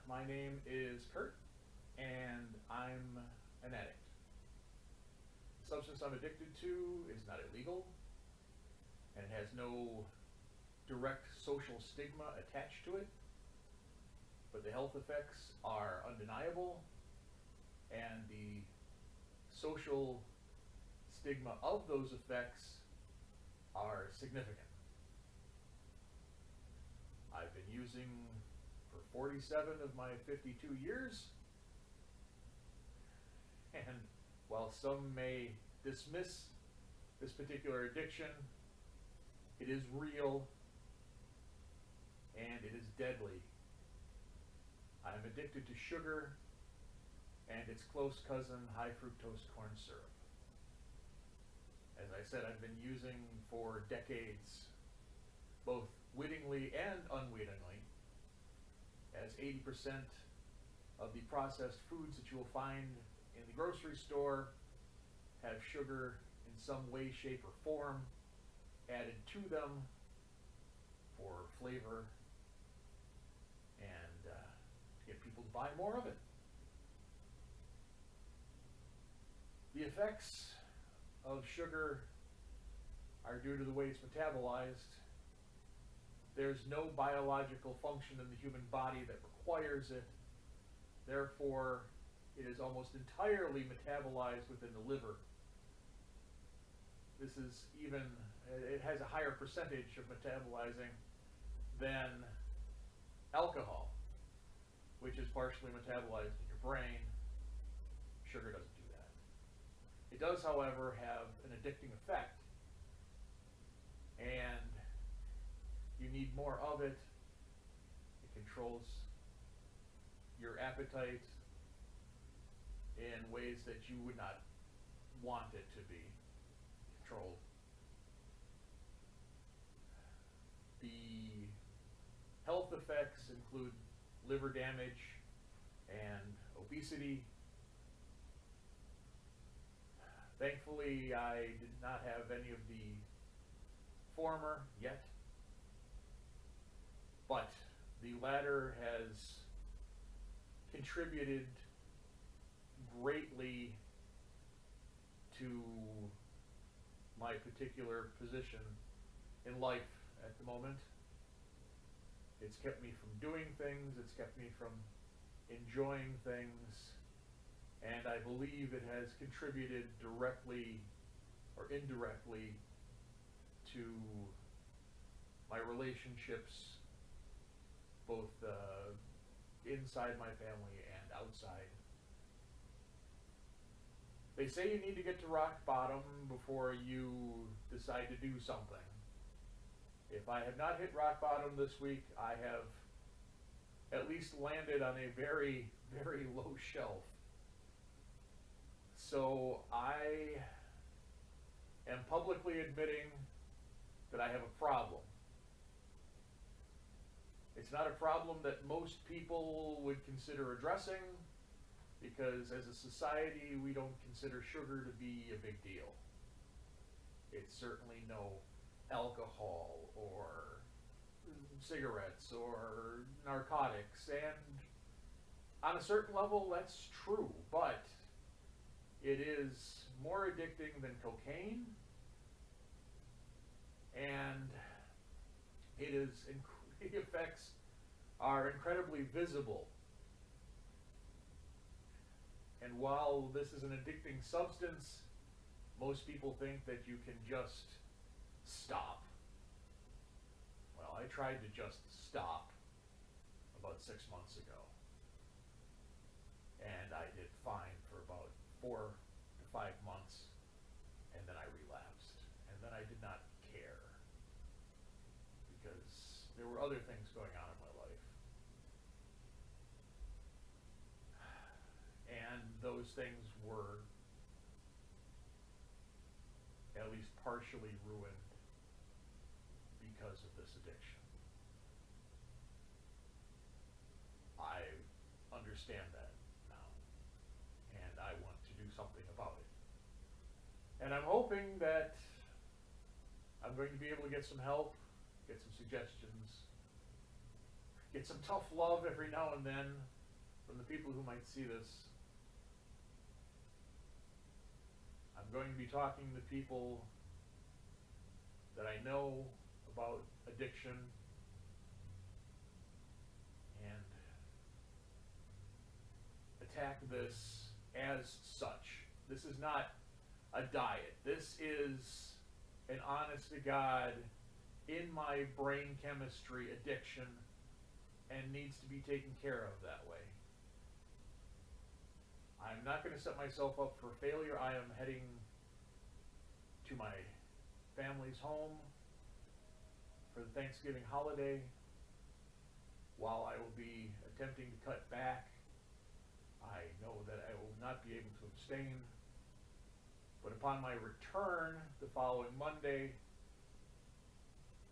My name is Kurt, and I'm an addict. The substance I'm addicted to is not illegal, and it has no direct social stigma attached to it, but the health effects are undeniable, and the social stigma of those effects are significant. I've been using for 47 of my 52 years, and while some may dismiss this particular addiction, it is real and it is deadly. I'm addicted to sugar and its close cousin, high fructose corn syrup. As I said, I've been using for decades, both wittingly and unwittingly, as 80% of the processed foods that you will find in the grocery store have sugar in some way, shape, or form added to them for flavor and to get people to buy more of it. The effects of sugar are due to the way it's metabolized. There's no biological function in the human body that requires it. Therefore, it is almost entirely metabolized within the liver. This is even, it has a higher percentage of metabolizing than alcohol, which is partially metabolized in your brain. Sugar doesn't do that. It does, however, have an addicting effect, and you need more of it. It controls your appetite in ways that you would not want it to be controlled. The health effects include liver damage and obesity. Thankfully, I did not have any of the former yet, but the latter has contributed greatly to my particular position in life at the moment. It's kept me from doing things, it's kept me from enjoying things, and I believe it has contributed directly or indirectly to my relationships, both inside my family and outside. They say you need to get to rock bottom before you decide to do something. If I have not hit rock bottom this week, I have at least landed on a very, very low shelf. So I am publicly admitting that I have a problem. It's not a problem that most people would consider addressing, because as a society we don't consider sugar to be a big deal. It's certainly no alcohol or cigarettes or narcotics, and on a certain level that's true, but it is more addicting than cocaine, and the effects are incredibly visible. And while this is an addicting substance, most people think that you can just stop. Well, I tried to just stop about 6 months ago, and I did fine for about 4 to 5 months, and then I relapsed, and then I did not care, because there were other things going on in my life. And those things were at least partially ruined because of this addiction. I understand that now, and I want to do something about it. And I'm hoping that I'm going to be able to get some help, get some suggestions, get some tough love every now and then from the people who might see this. I'm going to be talking to people that I know about addiction and attack this as such. This is not a diet. This is an honest to God, in my brain chemistry addiction, and needs to be taken care of that way. I'm not going to set myself up for failure. I am heading to my family's home for the Thanksgiving holiday. While I will be attempting to cut back, I know that I will not be able to abstain. But upon my return the following Monday,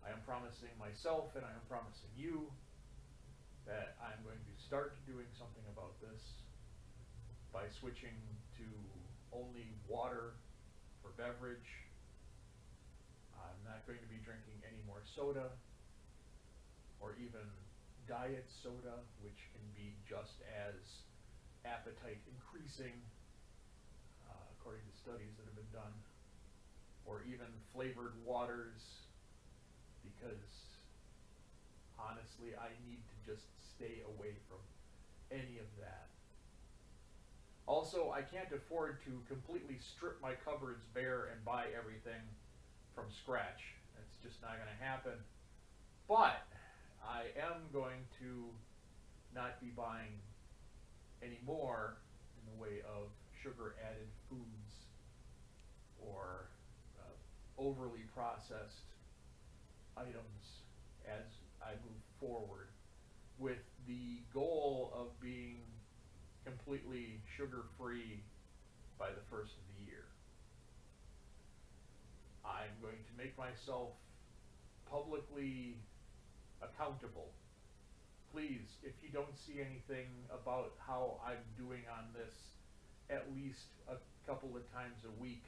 I am promising myself and I am promising you that I'm going to start doing something about this by switching to only water for beverage. I'm not going to be drinking any more soda or even diet soda, which can be just as appetite increasing, according to studies that have been done, or even flavored waters, because honestly, I need to just stay away from any of that. Also, I can't afford to completely strip my cupboards bare and buy everything from scratch. That's just not going to happen. But I am going to not be buying any more in the way of sugar-added foods or overly processed items as I move forward, with the goal of being completely sugar-free by the first of the year. I'm going to make myself publicly accountable. Please, if you don't see anything about how I'm doing on this at least a couple of times a week,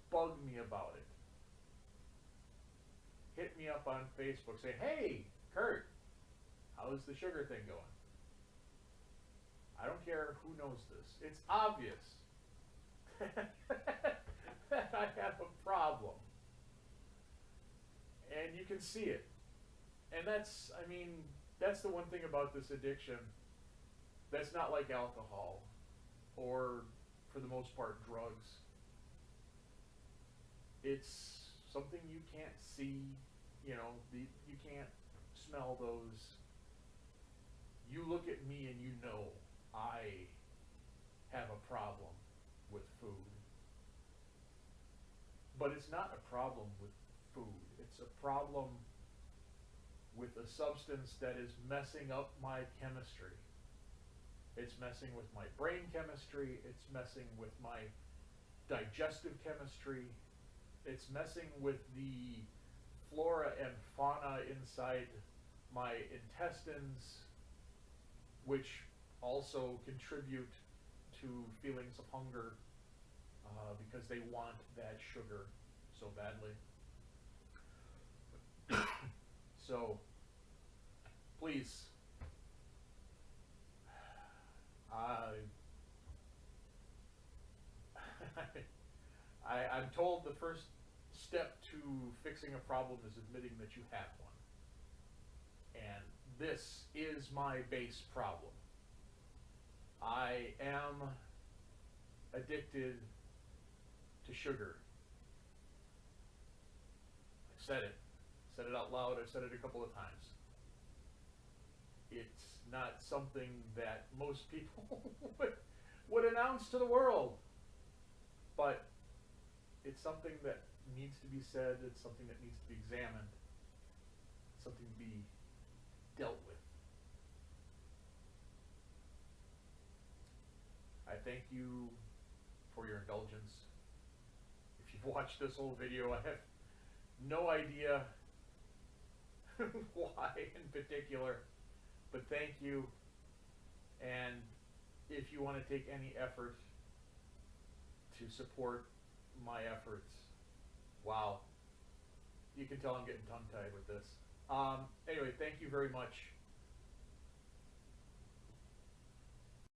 bug me about it. Hit me up on Facebook, say, hey, Kurt, how's the sugar thing going? I don't care who knows this. It's obvious that I have a problem. And you can see it. And that's the one thing about this addiction that's not like alcohol or, for the most part, drugs. It's something you can't see, you can't smell those. You look at me and you know I have a problem with food. But it's not a problem with food. It's a problem with a substance that is messing up my chemistry. It's messing with my brain chemistry. It's messing with my digestive chemistry. It's messing with the flora and fauna inside my intestines, which also contribute to feelings of hunger because they want that sugar so badly. So, please, I'm told the first step to fixing a problem is admitting that you have one. And this is my base problem. I am addicted to sugar. I said it out loud. I've said it a couple of times. It's not something that most people would announce to the world. But it's something that needs to be said. It's something that needs to be examined. It's something to be dealt with. I thank you for your indulgence. If you've watched this whole video, I have no idea why in particular, but thank you. And if you want to take any effort to support my efforts, wow, you can tell I'm getting tongue-tied with this. Anyway, thank you very much.